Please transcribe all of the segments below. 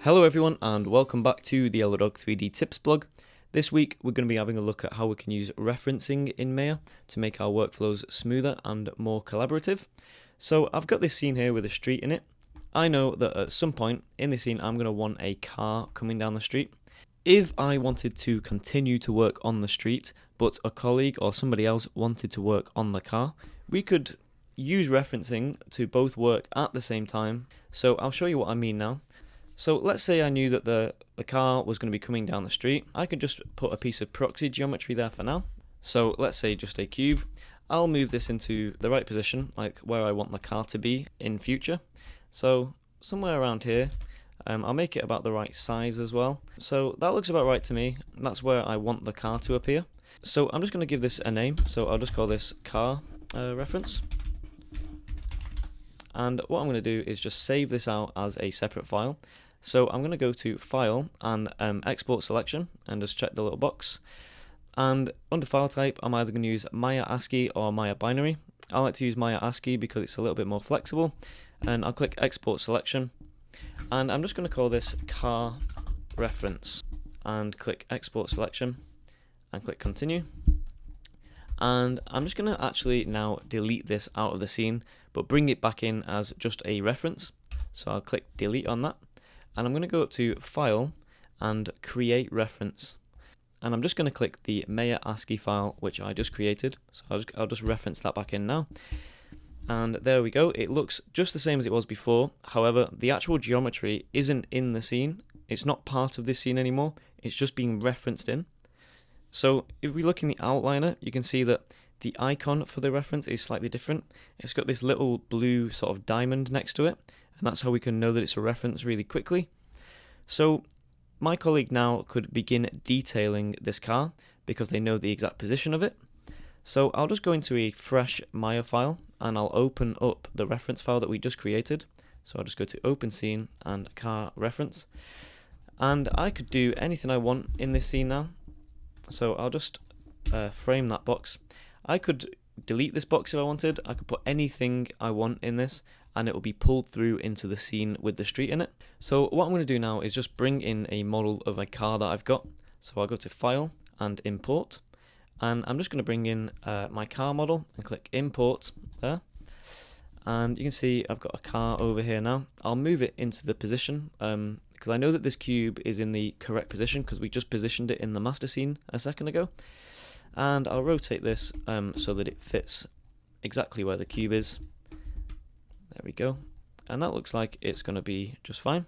Hello everyone and welcome back to the Yellow Dog 3D Tips blog. This week we're going to be having a look at how we can use referencing in Maya to make our workflows smoother and more collaborative. So I've got this scene here with a street in it. I know that at some point in this scene I'm going to want a car coming down the street. If I wanted to continue to work on the street but a colleague or somebody else wanted to work on the car, we could use referencing to both work at the same time. So I'll show you what I mean now. So let's say I knew that the car was going to be coming down the street. I could just put a piece of proxy geometry there for now. So let's say just a cube. I'll move this into the right position, like where I want the car to be in future. So somewhere around here. I'll make it about the right size as well. So that looks about right to me. That's where I want the car to appear. So I'm just going to give this a name. So I'll just call this car reference. And what I'm going to do is just save this out as a separate file. So I'm going to go to File and Export Selection and just check the little box. And under File Type, I'm either going to use Maya ASCII or Maya Binary. I like to use Maya ASCII because it's a little bit more flexible. And I'll click Export Selection. And I'm just going to call this Car Reference. And click Export Selection. And click Continue. And I'm just going to actually now delete this out of the scene, but bring it back in as just a reference. So I'll click Delete on that. And I'm going to go up to File and Create Reference. And I'm just going to click the Maya ASCII file, which I just created. So I'll just reference that back in now. And there we go. It looks just the same as it was before. However, the actual geometry isn't in the scene. It's not part of this scene anymore. It's just being referenced in. So if we look in the outliner, you can see that the icon for the reference is slightly different. It's got this little blue sort of diamond next to it, and that's how we can know that it's a reference really quickly. So my colleague now could begin detailing this car because they know the exact position of it. So I'll just go into a fresh Maya file and I'll open up the reference file that we just created. So I'll just go to Open Scene and Car Reference. And I could do anything I want in this scene now. So I'll just frame that box. I could delete this box if I wanted. I could put anything I want in this and it will be pulled through into the scene with the street in it. So what I'm going to do now is just bring in a model of a car that I've got. So I'll go to File and Import. And I'm just going to bring in my car model and click Import there. And you can see I've got a car over here now. I'll move it into the position because I know that this cube is in the correct position because we just positioned it in the master scene a second ago. And I'll rotate this so that it fits exactly where the cube is. There we go. And that looks like it's going to be just fine.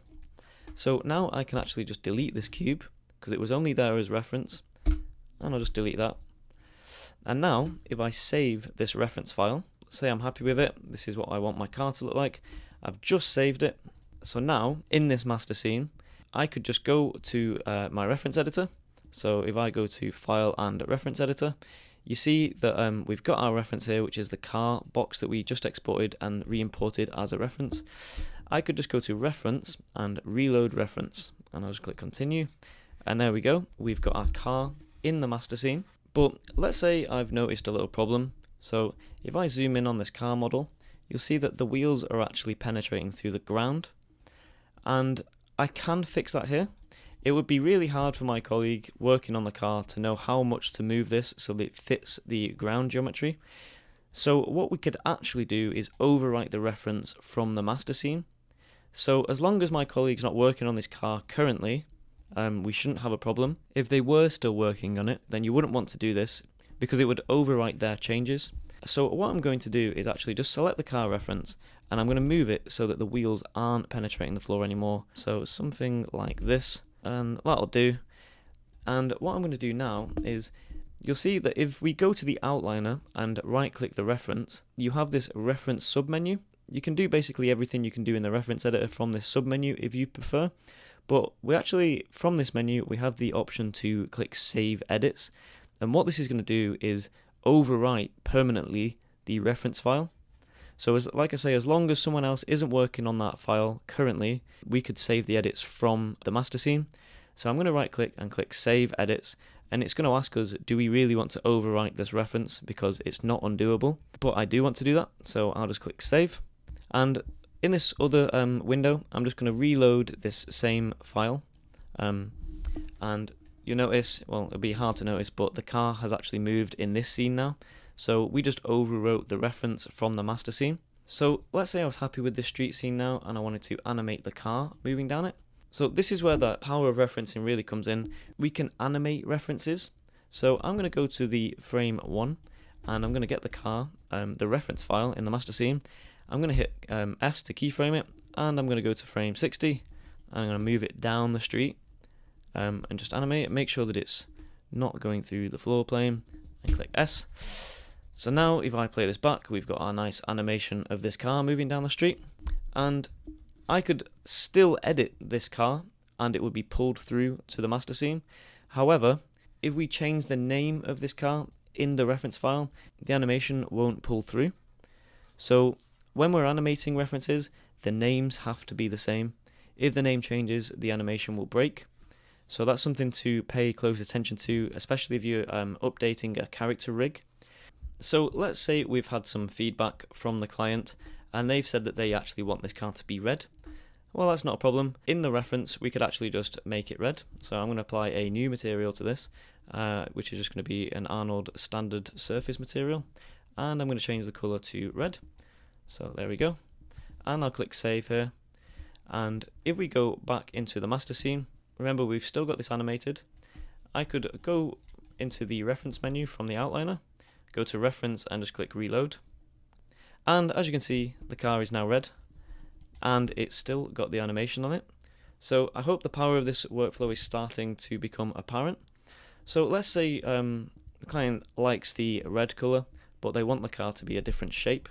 So now I can actually just delete this cube because it was only there as reference. And I'll just delete that. And now if I save this reference file, say I'm happy with it, this is what I want my car to look like. I've just saved it. So now in this master scene, I could just go to my reference editor. So if I go to File and Reference Editor, you see that we've got our reference here, which is the car box that we just exported and re-imported as a reference. I could just go to Reference and Reload Reference, and I'll just click Continue. And there we go. We've got our car in the master scene. But let's say I've noticed a little problem. So if I zoom in on this car model, you'll see that the wheels are actually penetrating through the ground. And I can fix that here. It would be really hard for my colleague working on the car to know how much to move this so that it fits the ground geometry. So what we could actually do is overwrite the reference from the master scene. So as long as my colleague's not working on this car currently, we shouldn't have a problem. If they were still working on it, then you wouldn't want to do this because it would overwrite their changes. So what I'm going to do is actually just select the car reference and I'm going to move it so that the wheels aren't penetrating the floor anymore. So something like this. And that'll do. And what I'm going to do now is you'll see that if we go to the outliner and right click the reference, you have this reference submenu. You can do basically everything you can do in the reference editor from this submenu if you prefer, but we actually from this menu we have the option to click Save Edits, and what this is going to do is overwrite permanently the reference file. So like I say, as long as someone else isn't working on that file currently, we could save the edits from the master scene. So I'm going to right click and click Save Edits, and it's going to ask us, do we really want to overwrite this reference because it's not undoable? But I do want to do that, so I'll just click Save. And In this other window, I'm just going to reload this same file, and you notice, well, it'll be hard to notice, but the car has actually moved in this scene now. So we just overwrote the reference from the master scene. So let's say I was happy with this street scene now and I wanted to animate the car moving down it. So this is where the power of referencing really comes in. We can animate references. So I'm going to go to the frame 1 and I'm going to get the car, the reference file in the master scene. I'm going to hit S to keyframe it, and I'm going to go to frame 60 and I'm going to move it down the street and just animate it. Make sure that it's not going through the floor plane, and click S. So now if I play this back, we've got our nice animation of this car moving down the street, and I could still edit this car and it would be pulled through to the master scene. However, if we change the name of this car in the reference file, the animation won't pull through. So when we're animating references, the names have to be the same. If the name changes, the animation will break. So that's something to pay close attention to, especially if you're updating a character rig. So let's say we've had some feedback from the client and they've said that they actually want this car to be red. Well, that's not a problem. In the reference, we could actually just make it red. So I'm going to apply a new material to this, which is just going to be an Arnold standard surface material. And I'm going to change the color to red. So there we go. And I'll click save here. And if we go back into the master scene, remember we've still got this animated. I could go into the reference menu from the outliner, go to reference and just click reload. And as you can see, the car is now red and it's still got the animation on it. So I hope the power of this workflow is starting to become apparent. So let's say the client likes the red color, but they want the car to be a different shape.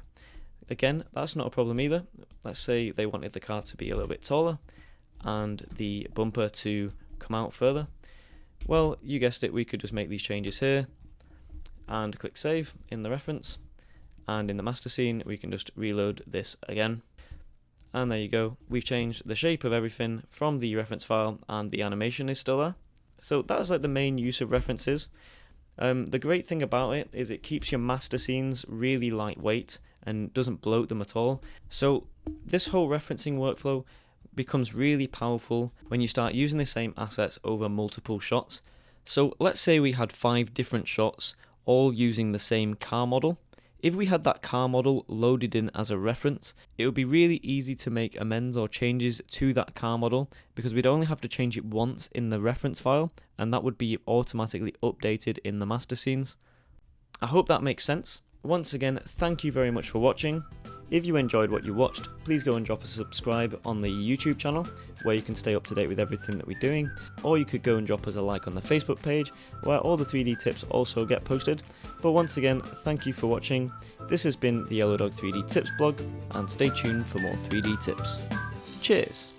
Again, that's not a problem either. Let's say they wanted the car to be a little bit taller and the bumper to come out further. Well, you guessed it, we could just make these changes here and click save in the reference, and in the master scene we can just reload this again, and there you go, we've changed the shape of everything from the reference file and the animation is still there. So that's like the main use of references. The great thing about it is it keeps your master scenes really lightweight and doesn't bloat them at all. So this whole referencing workflow becomes really powerful when you start using the same assets over multiple shots. So let's say we had 5 different shots all using the same car model. If we had that car model loaded in as a reference, it would be really easy to make amends or changes to that car model because we'd only have to change it once in the reference file and that would be automatically updated in the master scenes. I hope that makes sense. Once again, thank you very much for watching. If you enjoyed what you watched, please go and drop a subscribe on the YouTube channel where you can stay up to date with everything that we're doing, or you could go and drop us a like on the Facebook page where all the 3D tips also get posted. But once again, thank you for watching. This has been the Yellow Dog 3D Tips blog, and stay tuned for more 3D tips. Cheers!